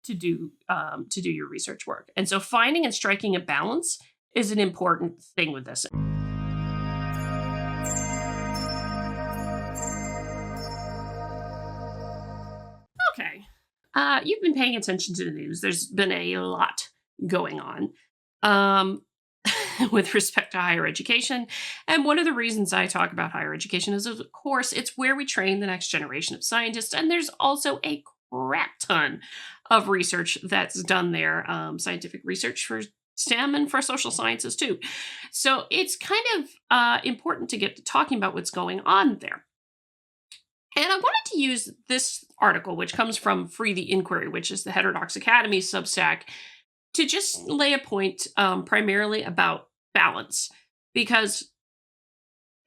to do your research work. And so finding and striking a balance is an important thing with this. Okay. You've been paying attention to the news. There's been a lot going on um, with respect to higher education. And one of the reasons I talk about higher education is, of course, it's where we train the next generation of scientists. And there's also a crap ton of research that's done there, scientific research for STEM and for social sciences too. So it's kind of important to get to talking about what's going on there. And I wanted to use this article, which comes from Free the Inquiry, which is the Heterodox Academy Substack, to just lay a point primarily about balance. Because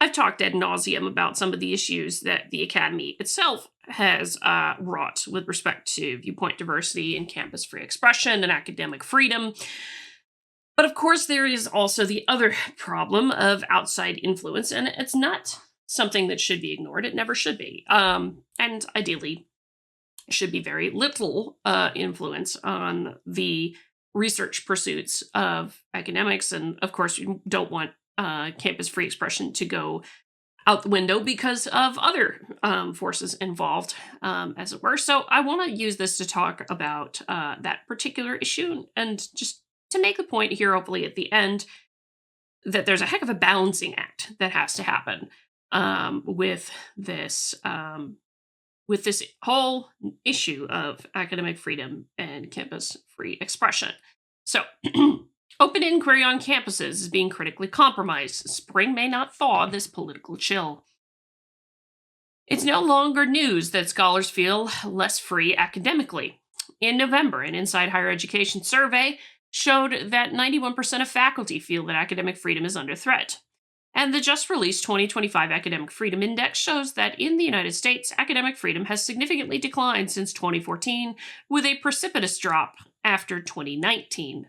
I've talked ad nauseum about some of the issues that the Academy itself has wrought with respect to viewpoint diversity and campus free expression and academic freedom. But of course, there is also the other problem of outside influence, and it's not something that should be ignored. It never should be. And ideally, should be very little influence on the research pursuits of academics. And of course, you don't want campus free expression to go out the window because of other forces involved, as it were. So I want to use this to talk about that particular issue and just to make the point here, hopefully at the end, that there's a heck of a balancing act that has to happen with this whole issue of academic freedom and campus free expression. So, open inquiry on campuses is being critically compromised. Spring may not thaw this political chill. It's no longer news that scholars feel less free academically. In November, an Inside Higher Education survey showed that 91% of faculty feel that academic freedom is under threat. And the just-released 2025 Academic Freedom Index shows that in the United States, academic freedom has significantly declined since 2014, with a precipitous drop after 2019.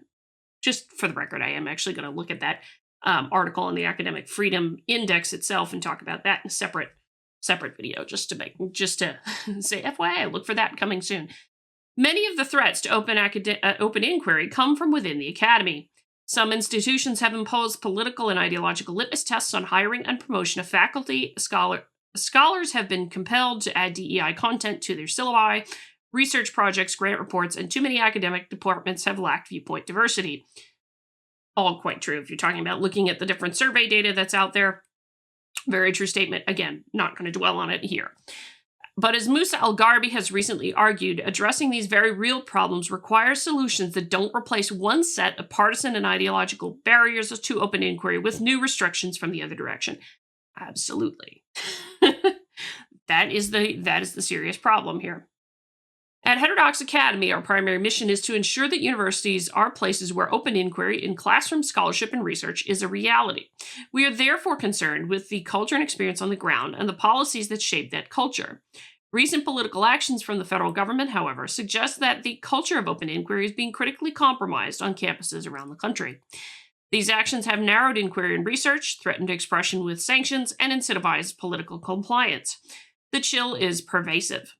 Just for the record, I am actually going to look at that article on the Academic Freedom Index itself and talk about that in a separate video, just to say FYI, look for that coming soon. Many of the threats to open inquiry come from within the academy. Some institutions have imposed political and ideological litmus tests on hiring and promotion of faculty. Scholars have been compelled to add DEI content to their syllabi. Research projects, grant reports, and too many academic departments have lacked viewpoint diversity. All quite true if you're talking about looking at the different survey data that's out there. Very true statement. Again, not going to dwell on it here. But as Musa Al-Gharbi has recently argued, addressing these very real problems requires solutions that don't replace one set of partisan and ideological barriers to open inquiry with new restrictions from the other direction. Absolutely. That is the serious problem here. At Heterodox Academy, our primary mission is to ensure that universities are places where open inquiry in classroom scholarship and research is a reality. We are therefore concerned with the culture and experience on the ground and the policies that shape that culture. Recent political actions from the federal government, however, suggest that the culture of open inquiry is being critically compromised on campuses around the country. These actions have narrowed inquiry and research, threatened expression with sanctions, and incentivized political compliance. The chill is pervasive.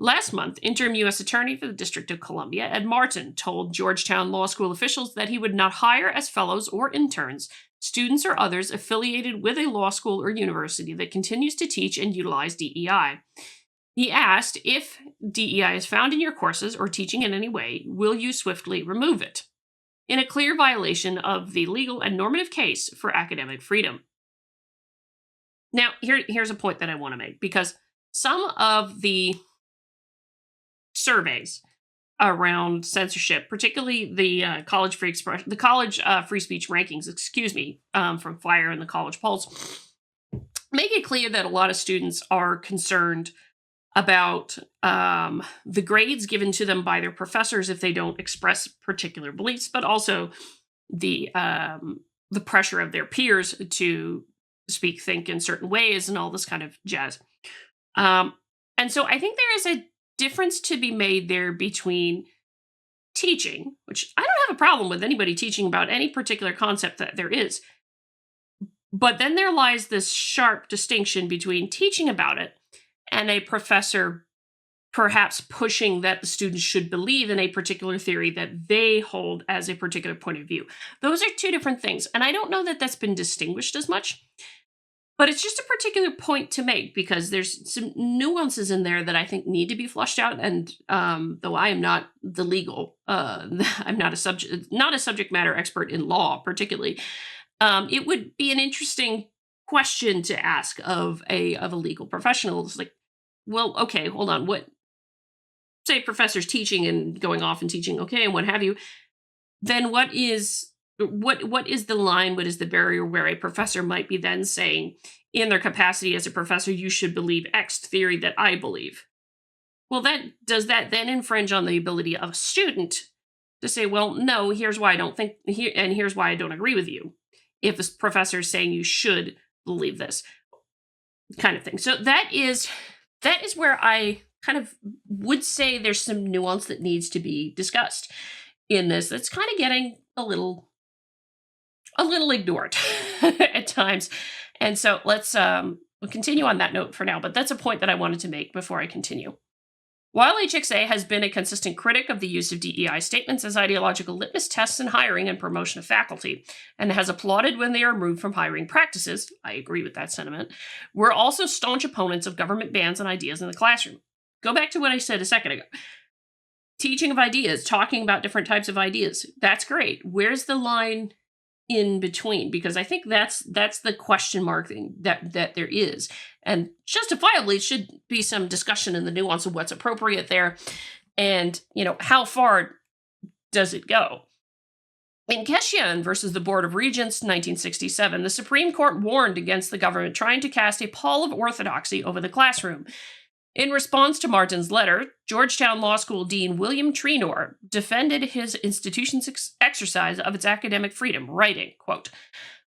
Last month, interim U.S. Attorney for the District of Columbia, Ed Martin, told Georgetown Law School officials that he would not hire as fellows or interns students or others affiliated with a law school or university that continues to teach and utilize DEI. He asked, if DEI is found in your courses or teaching in any way, will you swiftly remove it? In a clear violation of the legal and normative case for academic freedom. Now, here's a point that I want to make, because some of the surveys around censorship, particularly the college free speech rankings, from FIRE and the College Pulse, make it clear that a lot of students are concerned about the grades given to them by their professors if they don't express particular beliefs, but also the pressure of their peers to speak, think in certain ways, and all this kind of jazz. And so I think there is a difference to be made there between teaching, which I don't have a problem with anybody teaching about any particular concept that there is. But then there lies this sharp distinction between teaching about it and a professor perhaps pushing that the students should believe in a particular theory that they hold as a particular point of view. Those are two different things. And I don't know that that's been distinguished as much, but it's just a particular point to make because there's some nuances in there that I think need to be flushed out. And though I am not the legal, I'm not a subject matter expert in law, particularly. It would be an interesting question to ask of a legal professional. It's like, well, okay, hold on. What say professors teaching and going off and teaching, okay, and what have you? Then what is the line? What is the barrier where a professor might be then saying, in their capacity as a professor, you should believe X theory that I believe? Well, does that then infringe on the ability of a student to say, well, no, here's why I don't think here, and here's why I don't agree with you. If the professor is saying you should believe this kind of thing. So that is where I kind of would say there's some nuance that needs to be discussed in this. That's kind of getting a little ignored at times. And so we'll continue on that note for now, but that's a point that I wanted to make before I continue. While HXA has been a consistent critic of the use of DEI statements as ideological litmus tests in hiring and promotion of faculty, and has applauded when they are removed from hiring practices, I agree with that sentiment, we're also staunch opponents of government bans on ideas in the classroom. Go back to what I said a second ago. Teaching of ideas, talking about different types of ideas, that's great. Where's the line in between? Because I think that's the question mark thing that there is. And justifiably should be some discussion in the nuance of what's appropriate there and, how far does it go? In Keshien versus the Board of Regents, 1967, the Supreme Court warned against the government trying to cast a pall of orthodoxy over the classroom. In response to Martin's letter, Georgetown Law School Dean William Trenor defended his institution's exercise of its academic freedom, writing, quote,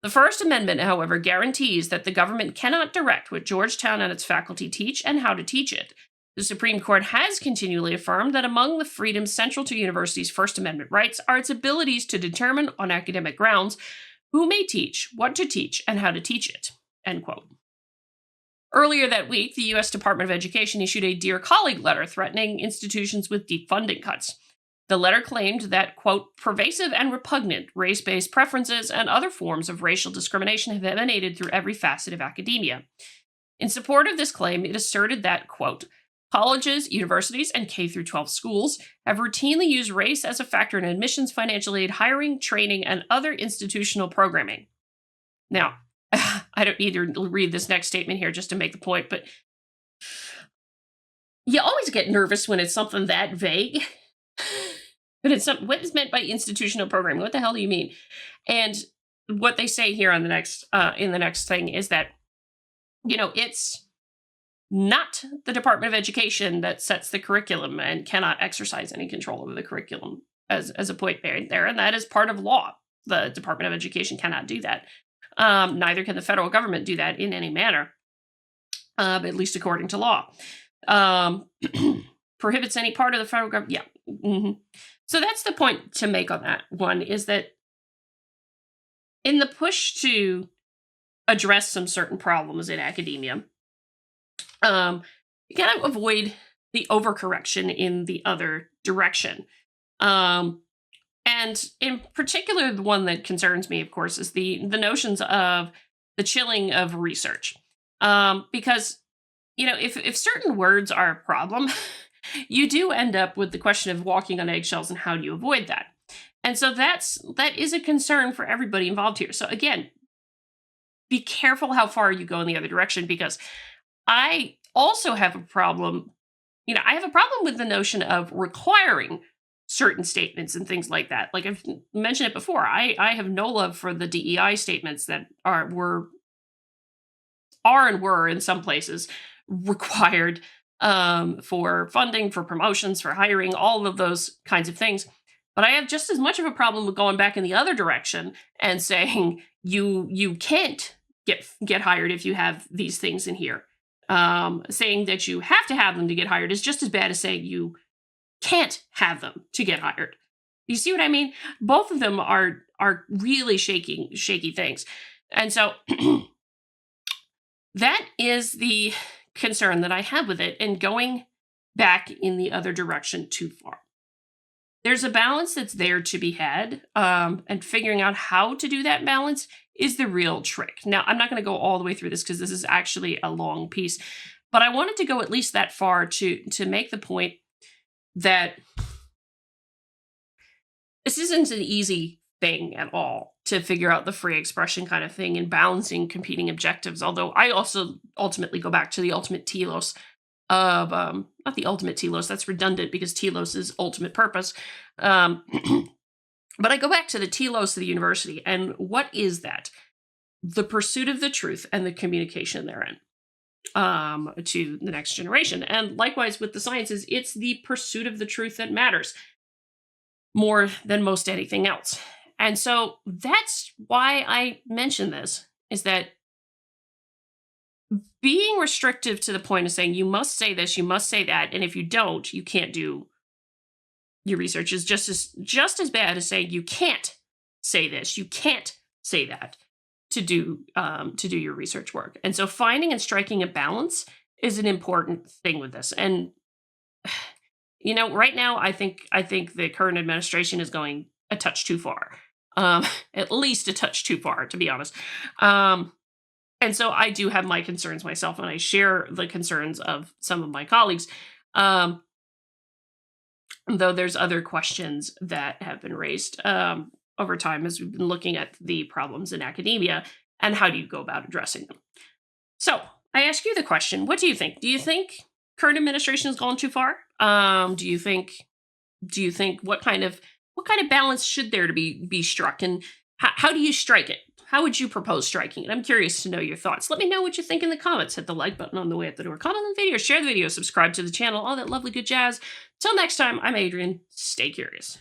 "The First Amendment, however, guarantees that the government cannot direct what Georgetown and its faculty teach and how to teach it. The Supreme Court has continually affirmed that among the freedoms central to universities' First Amendment rights are its abilities to determine on academic grounds who may teach, what to teach, and how to teach it," end quote. Earlier that week, the U.S. Department of Education issued a Dear Colleague letter threatening institutions with deep funding cuts. The letter claimed that, quote, "pervasive and repugnant race-based preferences and other forms of racial discrimination have emanated through every facet of academia." In support of this claim, it asserted that, quote, "colleges, universities, and K-12 schools have routinely used race as a factor in admissions, financial aid, hiring, training, and other institutional programming." Now, I don't need to read this next statement here just to make the point, but you always get nervous when it's something that vague. But it's what is meant by institutional programming? What the hell do you mean? And what they say here on the next in the next thing is that, it's not the Department of Education that sets the curriculum and cannot exercise any control over the curriculum as a point there, and that is part of law. The Department of Education cannot do that. Neither can the federal government do that in any manner, at least according to law. Prohibits any part of the federal government. Yeah. Mm-hmm. So that's the point to make on that one, is that in the push to address some certain problems in academia, you gotta avoid the overcorrection in the other direction. And in particular, the one that concerns me, of course, is the notions of the chilling of research. Because, if certain words are a problem, you do end up with the question of walking on eggshells and how do you avoid that. And so that is a concern for everybody involved here. So again, be careful how far you go in the other direction, because I also have a problem. I have a problem with the notion of requiring certain statements and things like that. Like I've mentioned it before, I have no love for the DEI statements that were and were in some places required for funding, for promotions, for hiring, all of those kinds of things. But I have just as much of a problem with going back in the other direction and saying you can't get hired if you have these things in here. Saying that you have to have them to get hired is just as bad as saying you can't have them to get hired. You see what I mean? Both of them are really shaky things. And so that is the concern that I have with it. And going back in the other direction too far. There's a balance that's there to be had, and figuring out how to do that balance is the real trick. Now, I'm not going to go all the way through this because this is actually a long piece, but I wanted to go at least that far to make the point that this isn't an easy thing at all to figure out the free expression kind of thing and balancing competing objectives. Although I also ultimately go back to the ultimate telos of not the ultimate telos, that's redundant because telos is ultimate purpose. But I go back to the telos of the university, and what is that? The pursuit of the truth and the communication therein to the next generation. And likewise with the sciences, it's the pursuit of the truth that matters more than most anything else. And so that's why I mention this, is that being restrictive to the point of saying you must say this, you must say that, and if you don't, you can't do your research is just as bad as saying you can't say this, you can't say that to do your research work. And so finding and striking a balance is an important thing with this. And right now I think the current administration is going a touch too far. At least a touch too far, to be honest. And so I do have my concerns myself, and I share the concerns of some of my colleagues. Though there's other questions that have been raised over time as we've been looking at the problems in academia and how do you go about addressing them. So I ask you the question, what do you think? Do you think current administration has gone too far? Do you think what kind of balance should there to be struck, and how do you strike it? How would you propose striking it? I'm curious to know your thoughts. Let me know what you think in the comments. Hit the like button on the way out the door. Comment on the video, share the video, subscribe to the channel, all that lovely good jazz. Till next time, I'm Adrian. Stay curious.